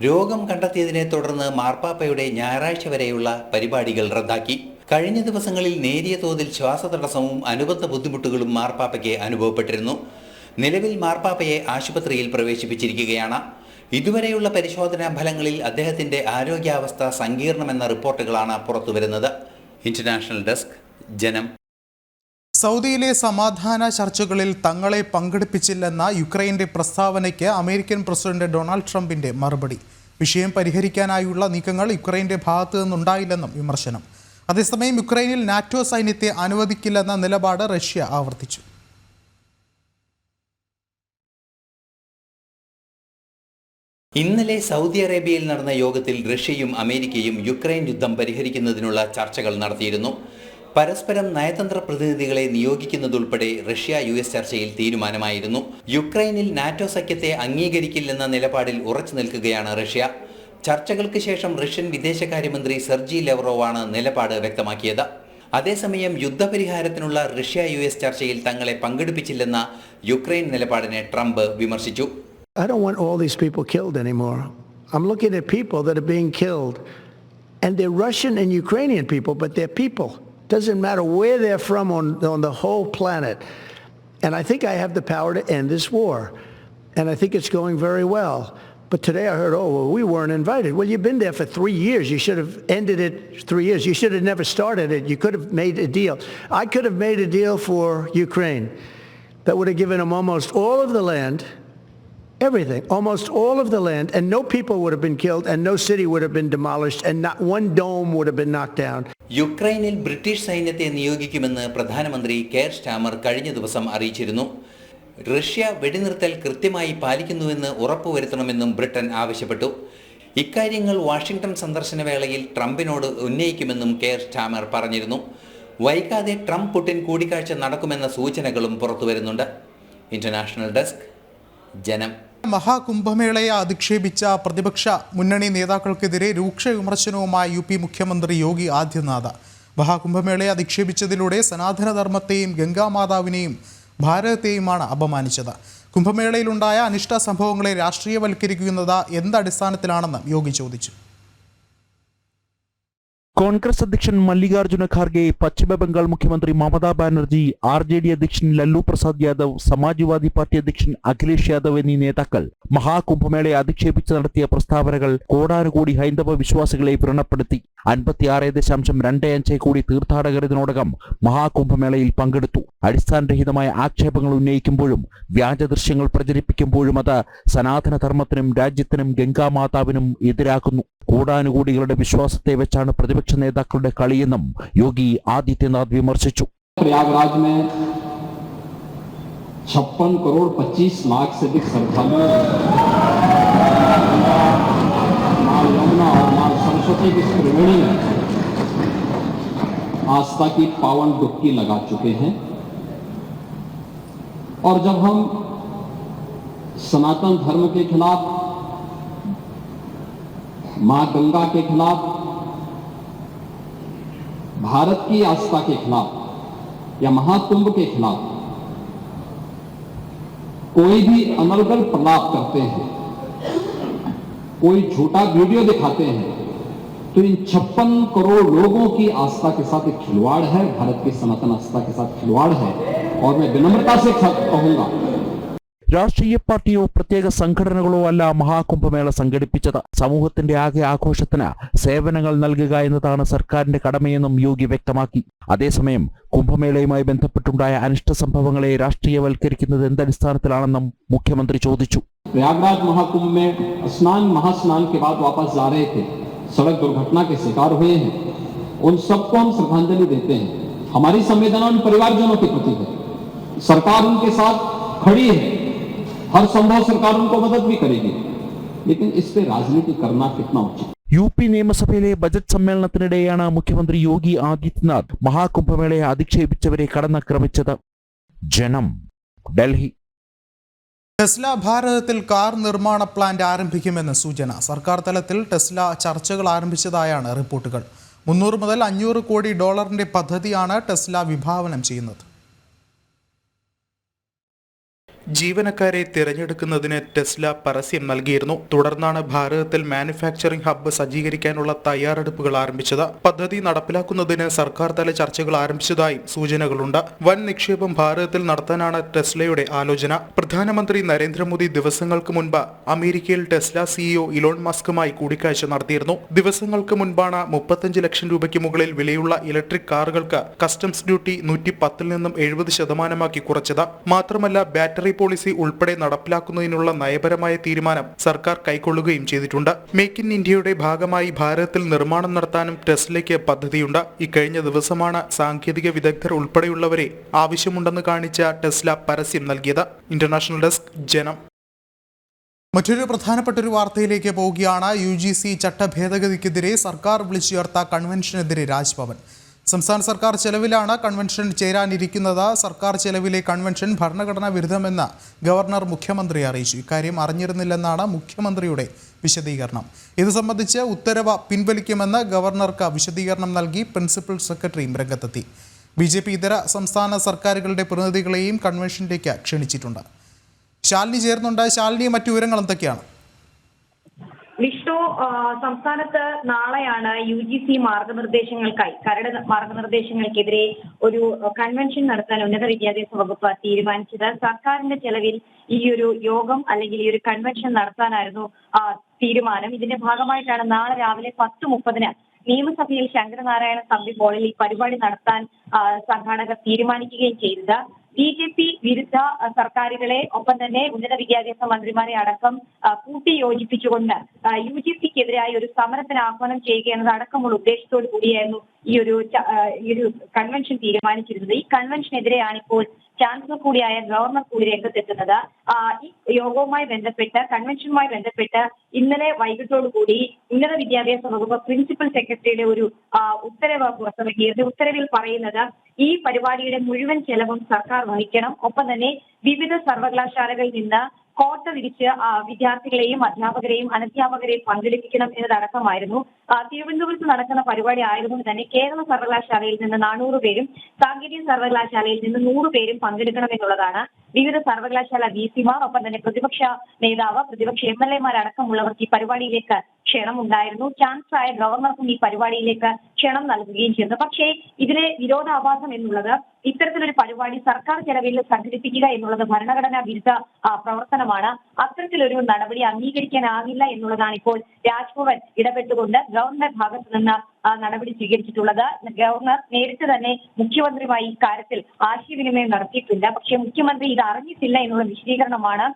രോഗം കണ്ടെത്തിയതിനെ തുടർന്ന് മാർപ്പാപ്പയുടെ ഞായറാഴ്ച വരെയുള്ള പരിപാടികൾ റദ്ദാക്കി. കഴിഞ്ഞ ദിവസങ്ങളിൽ നേരിയ തോതിൽ ശ്വാസതടസ്സവും അനുബന്ധ ബുദ്ധിമുട്ടുകളും മാർപ്പാപ്പയ്ക്ക് അനുഭവപ്പെട്ടിരുന്നു. നിലവിൽ മാർപ്പാപ്പയെ ആശുപത്രിയിൽ പ്രവേശിപ്പിച്ചിരിക്കുകയാണ്. ഇതുവരെയുള്ള പരിശോധനാ ഫലങ്ങളിൽ അദ്ദേഹത്തിന്റെ ആരോഗ്യാവസ്ഥ സങ്കീർണമെന്ന റിപ്പോർട്ടുകളാണ് പുറത്തുവരുന്നത്. ഇന്റർനാഷണൽ ഡെസ്ക്, ജനം. സൗദിയിലെ സമാധാന ചർച്ചകളിൽ തങ്ങളെ പങ്കെടുപ്പിച്ചില്ലെന്ന യുക്രൈൻ്റെ പ്രസ്താവനയ്ക്ക് അമേരിക്കൻ പ്രസിഡന്റ് ഡൊണാൾഡ് ട്രംപിന്റെ മറുപടി. വിഷയം പരിഹരിക്കാനായുള്ള നീക്കങ്ങൾ യുക്രൈൻ്റെ ഭാഗത്തു നിന്നുണ്ടായില്ലെന്നും വിമർശനം. അതേസമയം യുക്രൈനിൽ നാറ്റോ സൈന്യത്തെ അനുവദിക്കില്ലെന്ന നിലപാട് റഷ്യ ആവർത്തിച്ചു. ഇന്നലെ സൗദി അറേബ്യയിൽ നടന്ന യോഗത്തിൽ റഷ്യയും അമേരിക്കയും യുക്രൈൻ യുദ്ധം പരിഹരിക്കുന്നതിനുള്ള ചർച്ചകൾ നടത്തിയിരുന്നു. പരസ്പരം നയതന്ത്ര പ്രതിനിധികളെ നിയോഗിക്കുന്നതുൾപ്പെടെ റഷ്യ-US ചർച്ചയിൽ തീരുമാനമായിരുന്നു. യുക്രൈനിൽ നാറ്റോ സഖ്യത്തെ അംഗീകരിക്കില്ലെന്ന നിലപാടിൽ ഉറച്ചു നിൽക്കുകയാണ് റഷ്യ. ചർച്ചകൾക്ക് ശേഷം റഷ്യൻ വിദേശകാര്യമന്ത്രി സെർജി ലെവ്റോവാണ് നിലപാട് വ്യക്തമാക്കിയത്. അതേസമയം യുദ്ധപരിഹാരത്തിനുള്ള റഷ്യ-US ചർച്ചയിൽ തങ്ങളെ പങ്കെടുപ്പിച്ചില്ലെന്ന യുക്രൈൻ നിലപാടിനെ ട്രംപ് വിമർശിച്ചു. I don't want all these people killed anymore. I'm looking at people that are being killed, and they're Russian and Ukrainian people, but they're people. Doesn't matter where they're from on the whole planet. And I think I have the power to end this war. And I think it's going very well. But today I heard, oh, well, we weren't invited. Well, you've been there for 3 years. You should have ended it 3 years. You should have never started it. You could have made a deal. I could have made a deal for Ukraine that would have given them almost all of the land, everything, almost all of the land, and no people would have been killed, and no city would have been demolished, and not one dome would have been knocked down. യുക്രൈനിൽ British സൈന്യത്തെ നിയോഗിക്കുമെന്ന് പ്രധാനമന്ത്രി care Starmer കഴിഞ്ഞ ദിവസം അറിയിച്ചിരുന്നു. Russia വെടിനിർത്തൽ കൃത്യമായി പാലിക്കുന്നുവെന്ന് ഉറപ്പുവരുത്തണമെന്നും Britain ആവശ്യപ്പെട്ടു. ഇക്കാര്യങ്ങൾ വാഷിംഗ്ടൺ സന്ദർശന വേളയിൽ ട്രംപിനോട് ഉന്നയിക്കുമെന്നും കെയർ സ്റ്റാമർ പറഞ്ഞിരുന്നു. വൈകാതെ ട്രംപ് പുടിൻ കൂടിക്കാഴ്ച നടക്കുമെന്ന സൂചനകളും പുറത്തുവരുന്നുണ്ട്. ഇന്റർനാഷണൽ ഡെസ്ക്, ജനം. മഹാകുംഭമേളയെ അധിക്ഷേപിച്ച പ്രതിപക്ഷ മുന്നണി നേതാക്കൾക്കെതിരെ രൂക്ഷ വിമർശനവുമായി UP മുഖ്യമന്ത്രി യോഗി ആദിത്യനാഥ്. മഹാകുംഭമേളയെ അധിക്ഷേപിച്ചതിലൂടെ സനാതനധർമ്മത്തെയും ഗംഗാമാതാവിനെയും ഭാരതത്തെയുമാണ് അപമാനിച്ചത്. കുംഭമേളയിലുണ്ടായ അനിഷ്ട സംഭവങ്ങളെ രാഷ്ട്രീയവൽക്കരിക്കുന്നത് എന്തടിസ്ഥാനത്തിലാണെന്ന് യോഗി ചോദിച്ചു. കോൺഗ്രസ് അധ്യക്ഷൻ മല്ലികാർജുന ഖാർഗെ, പശ്ചിമ ബംഗാൾ മുഖ്യമന്ത്രി മമതാ ബാനർജി, RJD അധ്യക്ഷൻ ലല്ലു പ്രസാദ് യാദവ്, സമാജ്വാദി പാർട്ടി അധ്യക്ഷൻ അഖിലേഷ് യാദവ് എന്നീ നേതാക്കൾ മഹാകുംഭമേളയെ അധിക്ഷേപിച്ച് നടത്തിയ പ്രസ്താവനകൾ കോടാനുകൂടി ഹൈന്ദവ വിശ്വാസികളെ വ്രണപ്പെടുത്തി. 56.25 കോടി തീർത്ഥാടകർ ഇതിനോടകം മഹാകുംഭമേളയിൽ പങ്കെടുത്തു. അടിസ്ഥാനരഹിതമായ ആക്ഷേപങ്ങൾ ഉന്നയിക്കുമ്പോഴും വ്യാജ ദൃശ്യങ്ങൾ പ്രചരിപ്പിക്കുമ്പോഴും അത് സനാതനധർമ്മത്തിനും രാജ്യത്തിനും ഗംഗാമാതാവിനും എതിരാക്കുന്നു. കോടാനുകൂടികളുടെ വിശ്വാസത്തെ വെച്ചാണ് പ്രതിപക്ഷ നേതാക്കളുടെ കളിയെന്നും യോഗി ആദിത്യനാഥ് വിമർശിച്ചു. प्रयागराज में 56 करोड़ 25 लाख से अधिक श्रद्धालु मां यमुना और मां सरस्वती की त्रिवेणी में आस्था की पावन डुबकी लगा चुके हैं. और जब हम सनातन धर्म के खिलाफ, मां गंगा के खिलाफ, भारत की आस्था के खिलाफ या महाकुंभ के खिलाफ कोई भी अनर्गल प्रलाप करते हैं, कोई झूठा वीडियो दिखाते हैं, तो इन 56 करोड़ लोगों की आस्था के साथ एक खिलवाड़ है, भारत की सनातन आस्था के साथ खिलवाड़ है. और मैं विनम्रता से कहूंगा, രാഷ്ട്രീയ പാർട്ടിയോ പ്രത്യേക സംഘടനകളോ അല്ല മഹാകുംഭമേള സംഘടിപ്പിച്ചത്. സമൂഹത്തിന്റെ ആകെ ആഘോഷത്തിന് സേവനങ്ങൾ നൽകുക എന്നതാണ് സർക്കാരിന്റെ കടമയെന്നും യോഗി വ്യക്തമാക്കി. അതേസമയം കുംഭമേളയുമായി ബന്ധപ്പെട്ടുണ്ടായ അനിഷ്ട സംഭവങ്ങളെ രാഷ്ട്രീയവൽക്കരിക്കുന്നത് എന്തടിസ്ഥാനത്തിലാണെന്നും മുഖ്യമന്ത്രി ചോദിച്ചു. प्रयागराज महाकुंभ में महास्नान के बाद वापस जा रहे थे, सड़क दुर्घटना के शिकार हुए हैं, उन सबको हम श्रद्धांजलि देते हैं. हमारी संवेदना उन परिवारजनों के प्रति है. सरकार उनके साथ खड़ी है, हर संभव सरकार उनको मदद भी करेगी, लेकिन इस पे राजनीति करना कितना उचित. UP നിയമസഭയിലെ ബജറ്റ് സമ്മേളനത്തിനിടെയാണ് മുഖ്യമന്ത്രി യോഗി ആദിത്യനാഥ് മഹാകുംഭമേളയെ അധിക്ഷേപിച്ചവരെ കടന്നാക്രമിച്ചത്. ജനം, ഡൽഹി. ടെസ്ല ഭാരതത്തിൽ കാർ നിർമ്മാണ പ്ലാന്റ് ആരംഭിക്കുമെന്ന് സൂചന. സർക്കാർ തലത്തിൽ ടെസ്ല ചർച്ചകൾ ആരംഭിച്ചതായാണ് റിപ്പോർട്ടുകൾ. 300 മുതൽ 500 കോടി ഡോളറിന്റെ പദ്ധതിയാണ് ടെസ്ല വിഭാവനം ചെയ്യുന്നത്. ജീവനക്കാരെ തിരഞ്ഞെടുക്കുന്നതിന് ടെസ്ല പരസ്യം നൽകിയിരുന്നു. തുടർന്നാണ് ഭാരതത്തിൽ മാനുഫാക്ചറിംഗ് ഹബ്ബ് സജ്ജീകരിക്കാനുള്ള തയ്യാറെടുപ്പുകൾ ആരംഭിച്ചത്. പദ്ധതി നടപ്പിലാക്കുന്നതിന് സർക്കാർ തല ചർച്ചകൾ ആരംഭിച്ചതായും സൂചനകളുണ്ട്. വൻ നിക്ഷേപം ഭാരതത്തിൽ നടത്താനാണ് ടെസ്ലയുടെ ആലോചന. പ്രധാനമന്ത്രി നരേന്ദ്രമോദി ദിവസങ്ങൾക്ക് മുൻപ് അമേരിക്കയിൽ ടെസ്ല CEO ഇലോൺ മസ്കുമായി കൂടിക്കാഴ്ച നടത്തിയിരുന്നു. ദിവസങ്ങൾക്ക് മുൻപാണ് 35 ലക്ഷം രൂപയ്ക്ക് മുകളിൽ വിലയുള്ള ഇലക്ട്രിക് കാറുകൾക്ക് കസ്റ്റംസ് ഡ്യൂട്ടി 110 നിന്നും 70% കുറച്ചത്. മാത്രമല്ല ബാറ്ററി പോളിസി ഉൾപ്പെടെ നടപ്പിലാക്കുന്നതിനുള്ള നയപരമായ തീരുമാനം സർക്കാർ കൈക്കൊള്ളുകയും ചെയ്തിട്ടുണ്ട്. മേക്ക് ഇൻ ഇന്ത്യയുടെ ഭാഗമായി ഭാരതത്തിൽ നിർമ്മാണം നടത്താനും ടെസ്ലയ്ക്ക് പദ്ധതിയുണ്ട്. ഇക്കഴിഞ്ഞ ദിവസമാണ് സാങ്കേതിക വിദഗ്ധർ ഉൾപ്പെടെയുള്ളവരെ ആവശ്യമുണ്ടെന്ന് കാണിച്ച ടെസ്ല പരസ്യം നൽകിയത്. ഇന്റർനാഷണൽ ഡെസ്ക്, ജനം. മറ്റൊരു പ്രധാനപ്പെട്ട ഒരു വാർത്തയിലേക്ക് പോവുകയാണ്. UGC ചട്ടഭേദഗതിക്കെതിരെ സർക്കാർ വിളിച്ചുയർത്ത കൺവെൻഷനെതിരെ രാജ്ഭവൻ. സംസ്ഥാന സർക്കാർ ചെലവിലാണ് കൺവെൻഷൻ ചേരാനിരിക്കുന്നത്. സർക്കാർ ചെലവിലെ കൺവെൻഷൻ ഭരണഘടനാ വിരുദ്ധമെന്ന് ഗവർണർ മുഖ്യമന്ത്രിയെ അറിയിച്ചു. ഇക്കാര്യം അറിഞ്ഞിരുന്നില്ലെന്നാണ് മുഖ്യമന്ത്രിയുടെ വിശദീകരണം. ഇത് സംബന്ധിച്ച് ഉത്തരവ് പിൻവലിക്കുമെന്ന് ഗവർണർക്ക് വിശദീകരണം നൽകി പ്രിൻസിപ്പൽ സെക്രട്ടറിയും രംഗത്തെത്തി. BJP ഇതര സംസ്ഥാന സർക്കാരുകളുടെ പ്രതിനിധികളെയും കൺവെൻഷനിലേക്ക് ക്ഷണിച്ചിട്ടുണ്ട്. ശാലിനി ചേർന്നുണ്ട്. ശാലിനി, മറ്റു വിവരങ്ങൾ എന്തൊക്കെയാണ്? വിഷ്ണു, സംസ്ഥാനത്ത് നാളെയാണ് UGC മാർഗനിർദ്ദേശങ്ങൾക്കായി കരട് മാർഗനിർദ്ദേശങ്ങൾക്കെതിരെ ഒരു കൺവെൻഷൻ നടത്താൻ ഉന്നത വിദ്യാഭ്യാസ വകുപ്പ് തീരുമാനിച്ചത്. സർക്കാരിന്റെ ചെലവിൽ ഈ ഒരു യോഗം അല്ലെങ്കിൽ ഈ ഒരു കൺവെൻഷൻ നടത്താനായിരുന്നു തീരുമാനം. ഇതിന്റെ ഭാഗമായിട്ടാണ് നാളെ രാവിലെ 10:30 നിയമസഭയിൽ ശങ്കരനാരായണ തമ്പി ഹാളിൽ ഈ പരിപാടി നടത്താൻ സംഘാടകർ തീരുമാനിക്കുകയും ചെയ്തത്. BJP വിരുദ്ധ സർക്കാരുകളെ ഒപ്പം തന്നെ ഉന്നത വിദ്യാഭ്യാസ മന്ത്രിമാരെ അടക്കം കൂട്ടിയോജിപ്പിച്ചുകൊണ്ട് UGCക്കെതിരായി ഒരു സമരത്തിന് ആഹ്വാനം ചെയ്യുക എന്നത് അടക്കമുള്ള ഉദ്ദേശത്തോടു കൂടിയായിരുന്നു ഈ ഒരു കൺവെൻഷൻ തീരുമാനിച്ചിരുന്നത്. ഈ കൺവെൻഷനെതിരെയാണ് ഇപ്പോൾ ചാൻസലർ കൂടിയായ ഗവർണർ കൂടി രംഗത്തെത്തുന്നത്. ഈ യോഗവുമായി ബന്ധപ്പെട്ട് കൺവെൻഷനുമായി ബന്ധപ്പെട്ട് ഇന്നലെ വൈകിട്ടോടുകൂടി ഉന്നത വിദ്യാഭ്യാസ വകുപ്പ് പ്രിൻസിപ്പൽ സെക്രട്ടറിയുടെ ഒരു ഉത്തരവ് പുറത്തിറക്കിയിരുന്നു. ഉത്തരവിൽ പറയുന്നത് ഈ പരിപാടിയുടെ മുഴുവൻ ചെലവും സർക്കാർ വഹിക്കണം. ഒപ്പം തന്നെ വിവിധ സർവകലാശാലകളിൽ നിന്ന് കോട്ട വിരിച്ച് വിദ്യാർത്ഥികളെയും അധ്യാപകരെയും അനധ്യാപകരെയും പങ്കെടുപ്പിക്കണം എന്നതടക്കമായിരുന്നു. തിരുവനന്തപുരത്ത് നടക്കുന്ന പരിപാടി ആയതുകൊണ്ട് തന്നെ കേരള സർവകലാശാലയിൽ നിന്ന് 400 പേരും സാങ്കേതിക സർവകലാശാലയിൽ നിന്ന് 100 പേരും പങ്കെടുക്കണം എന്നുള്ളതാണ്. വിവിധ സർവകലാശാല VC-മാർ ഒപ്പം തന്നെ പ്രതിപക്ഷ നേതാവ്, പ്രതിപക്ഷ MLA-മാർ അടക്കമുള്ളവർക്ക് ഈ പരിപാടിയിലേക്ക് ക്ഷണം ഉണ്ടായിരുന്നു. ചാൻസലറായ ഗവർണർക്കും ഈ പരിപാടിയിലേക്ക് ക്ഷണം നൽകുകയും ചെയ്തു. പക്ഷേ ഇതിലെ വിരോധാഭാസം എന്നുള്ളത് ഇത്തരത്തിലൊരു പരിപാടി സർക്കാർ ചെലവിൽ സംഘടിപ്പിക്കുക എന്നുള്ളത് ഭരണഘടനാ വിരുദ്ധ പ്രവർത്തനമാണ്. അത്തരത്തിലൊരു നടപടി അംഗീകരിക്കാനാകില്ല എന്നുള്ളതാണ് ഇപ്പോൾ രാജ്ഭവൻ ഇടപെട്ടുകൊണ്ട് ഗവർണറുടെ ഭാഗത്തു നിന്ന് നടപടി സ്വീകരിച്ചിട്ടുള്ളത്. ഗവർണർ നേരിട്ട് തന്നെ മുഖ്യമന്ത്രിയുമായി ഇക്കാര്യത്തിൽ ആശയവിനിമയം നടത്തിയിട്ടുണ്ട്. പക്ഷേ മുഖ്യമന്ത്രി ഇത് അറിഞ്ഞിട്ടില്ല എന്നുള്ള വിശദീകരണമാണ്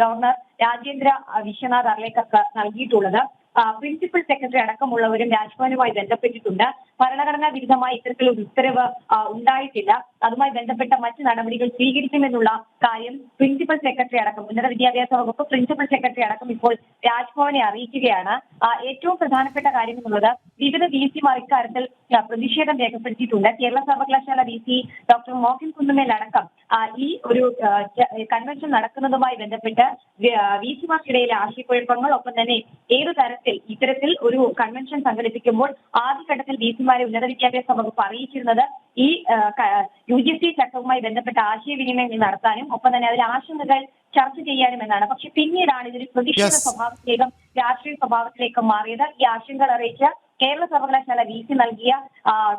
ഗവർണർ രാജേന്ദ്ര വിശ്വനാഥ് അർലേക്കർക്ക് നൽകിയിട്ടുള്ളത്. പ്രിൻസിപ്പൽ സെക്രട്ടറി അടക്കമുള്ളവരും രാജ്ഭവനുമായി ബന്ധപ്പെട്ടിട്ടുണ്ട്. ഭരണഘടനാ വിരുദ്ധമായി ഇത്തരത്തിലൊരു ഉത്തരവ് ഉണ്ടായിട്ടില്ല. അതുമായി ബന്ധപ്പെട്ട മറ്റ് നടപടികൾ സ്വീകരിക്കുമെന്നുള്ള കാര്യം പ്രിൻസിപ്പൽ സെക്രട്ടറി അടക്കം ഉന്നത വിദ്യാഭ്യാസ വകുപ്പ് പ്രിൻസിപ്പൽ സെക്രട്ടറി അടക്കം ഇപ്പോൾ രാജ്ഭവനെ അറിയിക്കുകയാണ്. ഏറ്റവും പ്രധാനപ്പെട്ട കാര്യം എന്നുള്ളത് വിവിധ VC-മാർ ഇക്കാര്യത്തിൽ പ്രതിഷേധം രേഖപ്പെടുത്തിയിട്ടുണ്ട്. കേരള സർവകലാശാല VC ഡോക്ടർ മോഹൻ കുന്നുമേൽ അടക്കം ഈ ഒരു കൺവെൻഷൻ നടക്കുന്നതുമായി ബന്ധപ്പെട്ട് VC-മാർക്കിടയിലെ ആശയക്കുഴപ്പങ്ങൾ ഒപ്പം തന്നെ ഏതു തരത്തിൽ ഇത്തരത്തിൽ ഒരു കൺവെൻഷൻ സംഘടിപ്പിക്കുമ്പോൾ ആദ്യഘട്ടത്തിൽ VC-മാരെ ഉന്നത വിദ്യാഭ്യാസ വകുപ്പ് അറിയിച്ചിരുന്നത് ഈ UGC ചട്ടവുമായി ബന്ധപ്പെട്ട ആശയവിനിമയം നടത്താനും ഒപ്പം തന്നെ അതിലെ ആശങ്കകൾ ചർച്ച ചെയ്യാനും എന്നാണ്. പക്ഷെ പിന്നീടാണ് ഇതൊരു പ്രതിഷേധ സ്വഭാവത്തിലേക്കും രാഷ്ട്രീയ സ്വഭാവത്തിലേക്കും മാറിയത്. ഈ ആശങ്കകൾ അറിയിച്ച കേരള സർവകലാശാല VC നൽകിയ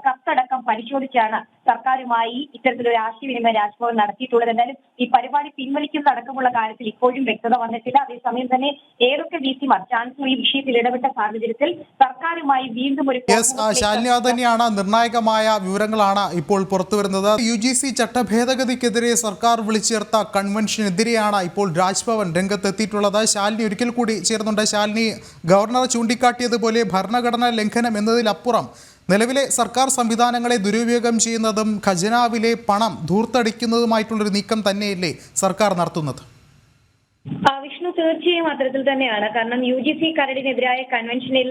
കത്തടക്കം പരിശോധിച്ചാണ് സർക്കാരുമായി ഇത്തരത്തിലൊരു ആശയവിനിമയം രാജ്ഭവൻ നടത്തിയിട്ടുള്ളത്. എന്തായാലും ഈ പരിപാടി പിൻവലിക്കുന്നതടക്കമുള്ള കാര്യത്തിൽ ഇപ്പോഴും വ്യക്തത വന്നിട്ടില്ല. അതേസമയം തന്നെ ഏതൊക്കെ VC-മാർ ചാൻസലർ ഈ വിഷയത്തിൽ ഇടപെട്ട സാഹചര്യത്തിൽ സർക്കാരുമായി വീണ്ടും ഒരു ശാലിനി, അത് തന്നെയാണ് നിർണായകമായ വിവരങ്ങളാണ് ഇപ്പോൾ പുറത്തുവരുന്നത്. UGC ചട്ടഭേദഗതിക്കെതിരെ സർക്കാർ വിളിച്ചേർത്ത കൺവെൻഷനെതിരെയാണ് ഇപ്പോൾ രാജ്ഭവൻ രംഗത്തെത്തിയിട്ടുള്ളത്. ശാലിനി ഒരിക്കൽ കൂടി ചേർന്നുണ്ട്. ശാലിനി, ഗവർണർ ചൂണ്ടിക്കാട്ടിയതുപോലെ ഭരണഘടനാ ലംഘനം എന്നതിലപ്പുറം നിലവിലെ സർക്കാർ സംവിധാനങ്ങളെ ദുരുപയോഗം ചെയ്യുന്നതും ഖജനാവിലെ പണം ധൂർത്തടിക്കുന്നതുമായിട്ടുള്ളൊരു നീക്കം തന്നെയല്ലേ സർക്കാർ നടത്തുന്നത്? വിഷ്ണു, തീർച്ചയായും അത്തരത്തിൽ തന്നെയാണ്. കാരണം UGC കരടിനെതിരായ കൺവെൻഷനിൽ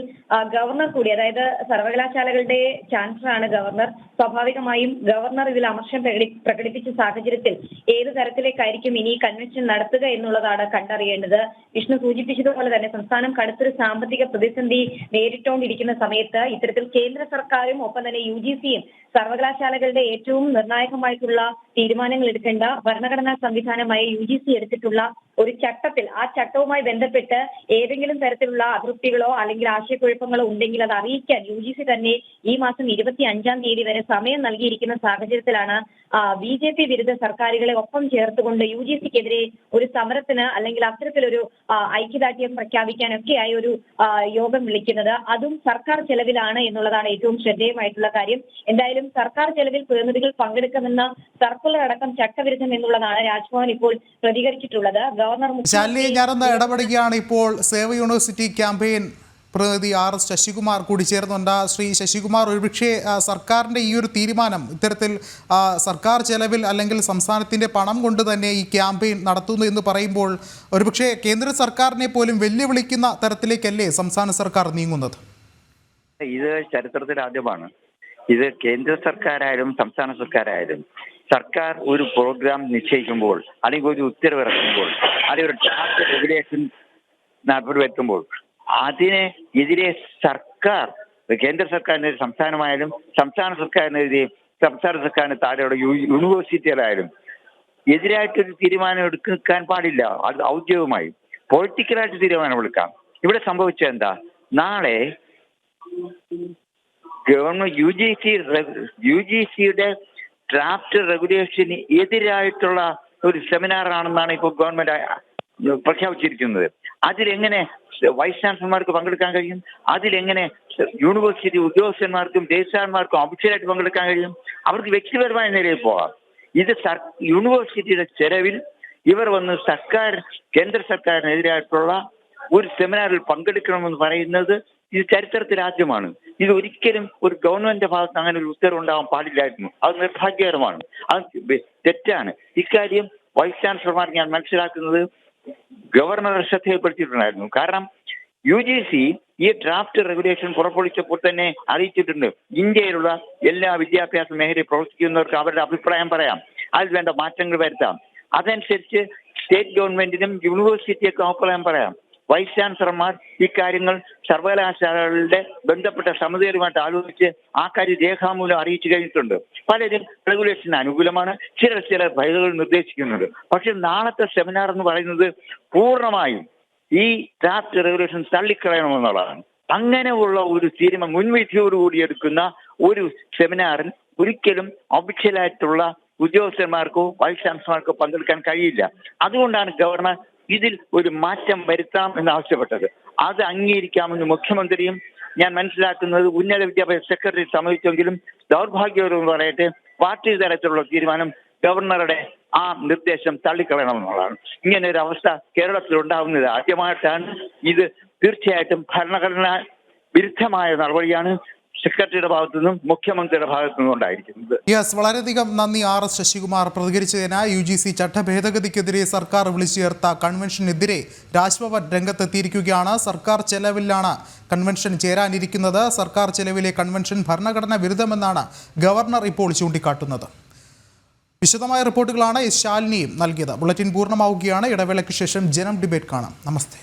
ഗവർണർ കൂടി, അതായത് സർവകലാശാലകളുടെ ചാൻസലറാണ് ഗവർണർ. സ്വാഭാവികമായും ഗവർണർ ഇതിൽ അമർഷം പ്രകടിപ്പിച്ച സാഹചര്യത്തിൽ ഏത് തരത്തിലേക്കായിരിക്കും ഇനി കൺവെൻഷൻ നടത്തുക എന്നുള്ളതാണ് കണ്ടറിയേണ്ടത്. വിഷ്ണു സൂചിപ്പിച്ചതുപോലെ തന്നെ സംസ്ഥാനം കടുത്തൊരു സാമ്പത്തിക പ്രതിസന്ധി നേരിട്ടുകൊണ്ടിരിക്കുന്ന സമയത്ത് ഇത്തരത്തിൽ കേന്ദ്ര സർക്കാരും ഒപ്പം തന്നെ UGC-യും സർവകലാശാലകളുടെ ഏറ്റവും നിർണായകമായിട്ടുള്ള തീരുമാനങ്ങൾ എടുക്കേണ്ട ഭരണഘടനാ സംവിധാനമായ UGC എടുത്തിട്ടുള്ള ഒരു ചട്ടത്തിൽ ആ ചട്ടവുമായി ബന്ധപ്പെട്ട് ഏതെങ്കിലും തരത്തിലുള്ള അതൃപ്തികളോ അല്ലെങ്കിൽ ആശയക്കുഴപ്പങ്ങളോ ഉണ്ടെങ്കിൽ അത് അറിയിക്കാൻ UGC തന്നെ ഈ മാസം 25-ാം തീയതി വരെ സമയം നൽകിയിരിക്കുന്ന സാഹചര്യത്തിലാണ് BJP വിരുദ്ധ സർക്കാരുകളെ ഒപ്പം ചേർത്തുകൊണ്ട് UGCക്കെതിരെ ഒരു സമരത്തിന് അല്ലെങ്കിൽ അത്തരത്തിലൊരു ഐക്യദാർഢ്യം പ്രഖ്യാപിക്കാനൊക്കെയായി ഒരു യോഗം വിളിക്കുന്നത്, അതും സർക്കാർ ചെലവിലാണ് എന്നുള്ളതാണ് ഏറ്റവും ശ്രദ്ധേയമായിട്ടുള്ള കാര്യം. എന്തായാലും സർക്കാർ ചെലവിൽ പ്രതിനിധികൾ പങ്കെടുക്കുമെന്ന സർക്കുലർ അടക്കം ചട്ടവിരുദ്ധം എന്നുള്ളതാണ് രാജ്ഭവൻ ഇപ്പോൾ പ്രതികരിച്ചിട്ടുള്ളത്. ഗവർണർ ഞാനൊന്ന് ഇടപെടുകയാണ്. ഇപ്പോൾ സേവ് യൂണിവേഴ്സിറ്റി ക്യാമ്പയിൻ പ്രതിനിധി RS ശശികുമാർ കൂടി ചേർന്നുണ്ട്. ശ്രീ ശശികുമാർ, ഒരുപക്ഷെ സർക്കാരിൻ്റെ ഈ ഒരു തീരുമാനം ഇത്തരത്തിൽ സർക്കാർ ചെലവിൽ അല്ലെങ്കിൽ സംസ്ഥാനത്തിൻ്റെ പണം കൊണ്ട് തന്നെ ഈ ക്യാമ്പയിൻ നടത്തുന്നു എന്ന് പറയുമ്പോൾ ഒരുപക്ഷെ കേന്ദ്ര സർക്കാരിനെ പോലും വെല്ലുവിളിക്കുന്ന തരത്തിലേക്കല്ലേ സംസ്ഥാന സർക്കാർ നീങ്ങുന്നത്? ഇത് ചരിത്രത്തിൽ ആദ്യമാണ്. ഇത് കേന്ദ്ര സർക്കാരായാലും സംസ്ഥാന സർക്കാരായാലും സർക്കാർ ഒരു പ്രോഗ്രാം നിശ്ചയിക്കുമ്പോൾ അല്ലെങ്കിൽ ഒരു ഉത്തരവിറക്കുമ്പോൾ അല്ലെങ്കിൽ ഒരു ഡ്രാഫ്റ്റ് റെഗുലേഷൻ നടപ്പിൽ അതിനെ എതിരെ സർക്കാർ, കേന്ദ്ര സർക്കാരിനെതിരെ സംസ്ഥാനമായാലും സംസ്ഥാന സർക്കാരിനെതിരെ സംസ്ഥാന സർക്കാരിന് താഴെയുള്ള യൂണിവേഴ്സിറ്റികളായാലും എതിരായിട്ടൊരു തീരുമാനം എടുക്കാൻ പാടില്ല. അത് ഔദ്യോഗികമായി പൊളിറ്റിക്കലായിട്ട് തീരുമാനമെടുക്കാം. ഇവിടെ സംഭവിച്ചത് എന്താ? നാളെ ഗവൺമെന്റ് UGCയുടെ ഡ്രാഫ്റ്റ് റെഗുലേഷന് എതിരായിട്ടുള്ള ഒരു സെമിനാറാണെന്നാണ് ഇപ്പോൾ ഗവൺമെന്റ് പ്രഖ്യാപിച്ചിരിക്കുന്നത്. അതിലെങ്ങനെ വൈസ് ചാൻസലർമാർക്ക് പങ്കെടുക്കാൻ കഴിയും? അതിലെങ്ങനെ യൂണിവേഴ്സിറ്റി ഉദ്യോഗസ്ഥന്മാർക്കും രജിസ്ട്രാർമാർക്കും ഒഫീഷ്യലായിട്ട് പങ്കെടുക്കാൻ കഴിയും? അവർക്ക് വ്യക്തിപരമായ നിലയിൽ പോകാം. ഇത് യൂണിവേഴ്സിറ്റിയുടെ ചെലവിൽ ഇവർ വന്ന് കേന്ദ്ര സർക്കാരിനെതിരായിട്ടുള്ള ഒരു സെമിനാറിൽ പങ്കെടുക്കണമെന്ന് പറയുന്നത് ഇത് ചരിത്രത്തിൽ ആദ്യമാണ്. ഇത് ഒരിക്കലും ഒരു ഗവൺമെന്റിന്റെ ഭാഗത്ത് അങ്ങനെ ഒരു ഉത്തരവുണ്ടാവാൻ പാടില്ലായിരുന്നു. അത് നിർഭാഗ്യകരമാണ്, അത് തെറ്റാണ്. ഇക്കാര്യം വൈസ് ചാൻസലർമാർ ഞാൻ മനസ്സിലാക്കുന്നത് ഗവർണറെ ശ്രദ്ധയിൽപ്പെടുത്തിയിട്ടുണ്ടായിരുന്നു. കാരണം UGC ഈ ഡ്രാഫ്റ്റ് റെഗുലേഷൻ പുറപ്പെടുവിച്ചപ്പോൾ തന്നെ അറിയിച്ചിട്ടുണ്ട്, ഇന്ത്യയിലുള്ള എല്ലാ വിദ്യാഭ്യാസ മേഖലയിൽ പ്രവർത്തിക്കുന്നവർക്ക് അവരുടെ അഭിപ്രായം പറയാം, അതിൽ വേണ്ട മാറ്റങ്ങൾ വരുത്താം. അതനുസരിച്ച് സ്റ്റേറ്റ് ഗവൺമെന്റിനും യൂണിവേഴ്സിറ്റിയൊക്കെ അഭിപ്രായം പറയാം. വൈസ് ചാൻസലർമാർ ഇക്കാര്യങ്ങൾ സർവകലാശാലകളുടെ ബന്ധപ്പെട്ട സമിതികളുമായിട്ട് ആലോചിച്ച് ആ കാര്യം രേഖാമൂലം അറിയിച്ചു കഴിഞ്ഞിട്ടുണ്ട്. പലരും റെഗുലേഷന് അനുകൂലമാണ്, ചില ഭേദഗതികൾ നിർദ്ദേശിക്കുന്നുണ്ട്. പക്ഷെ നാളത്തെ സെമിനാർ എന്ന് പറയുന്നത് പൂർണ്ണമായും ഈ ഡ്രാഫ്റ്റ് റെഗുലേഷൻ തള്ളിക്കളയണമെന്നുള്ളതാണ്. അങ്ങനെയുള്ള ഒരു തീരുമാനം മുൻവിധിയോടുകൂടി എടുക്കുന്ന ഒരു സെമിനാറിൽ ഒരിക്കലും ഒഫീഷ്യലായിട്ടുള്ള ഉദ്യോഗസ്ഥന്മാർക്കോ വൈസ് ചാൻസലർമാർക്കോ പങ്കെടുക്കാൻ കഴിയില്ല. അതുകൊണ്ടാണ് ഗവർണർ ഇതിൽ ഒരു മാറ്റം വരുത്താം എന്ന് ആവശ്യപ്പെട്ടത്. അത് അംഗീകരിക്കാമെന്ന് മുഖ്യമന്ത്രിയും ഞാൻ മനസ്സിലാക്കുന്നത് ഉന്നത വിദ്യാഭ്യാസ സെക്രട്ടറി സമ്മതിച്ചെങ്കിലും ദൗർഭാഗ്യകരമെന്ന് പറയട്ടെ, പാർട്ടി തലത്തിലുള്ള തീരുമാനം ഗവർണറുടെ ആ നിർദ്ദേശം തള്ളിക്കളയണമെന്നുള്ളതാണ്. ഇങ്ങനെ ഒരു അവസ്ഥ കേരളത്തിൽ ഉണ്ടാകുന്നത് ആദ്യമായിട്ടാണ്. ഇത് തീർച്ചയായിട്ടും ഭരണഘടനാ വിരുദ്ധമായ നടപടിയാണ് സെക്രട്ടറിയുടെ ഭാഗത്തുനിന്നും മുഖ്യമന്ത്രിയുടെ ഭാഗത്തുനിന്നും ഉണ്ടായിരിക്കുന്നത്. വളരെയധികം നന്ദി RS ശശികുമാർ പ്രതികരിച്ചതിന്. UGC ചട്ടഭേദഗതിക്കെതിരെ സർക്കാർ വിളിച്ചു ചേർത്ത കൺവെൻഷനെതിരെ രാജ്ഭവൻ രംഗത്തെത്തിയിരിക്കുകയാണ്. സർക്കാർ ചെലവിലാണ് കൺവെൻഷൻ ചേരാനിരിക്കുന്നത്. സർക്കാർ ചെലവിലെ കൺവെൻഷൻ ഭരണഘടനാ വിരുദ്ധമെന്നാണ് ഗവർണർ ഇപ്പോൾ ചൂണ്ടിക്കാട്ടുന്നത്. വിശദമായ റിപ്പോർട്ടുകളാണ് ശാലിനിയും നൽകിയത്. ബുള്ളറ്റിൻ പൂർണ്ണമാവുകയാണ്. ഇടവേളയ്ക്ക് ശേഷം ജനം ഡിബേറ്റ് കാണാം. നമസ്തേ.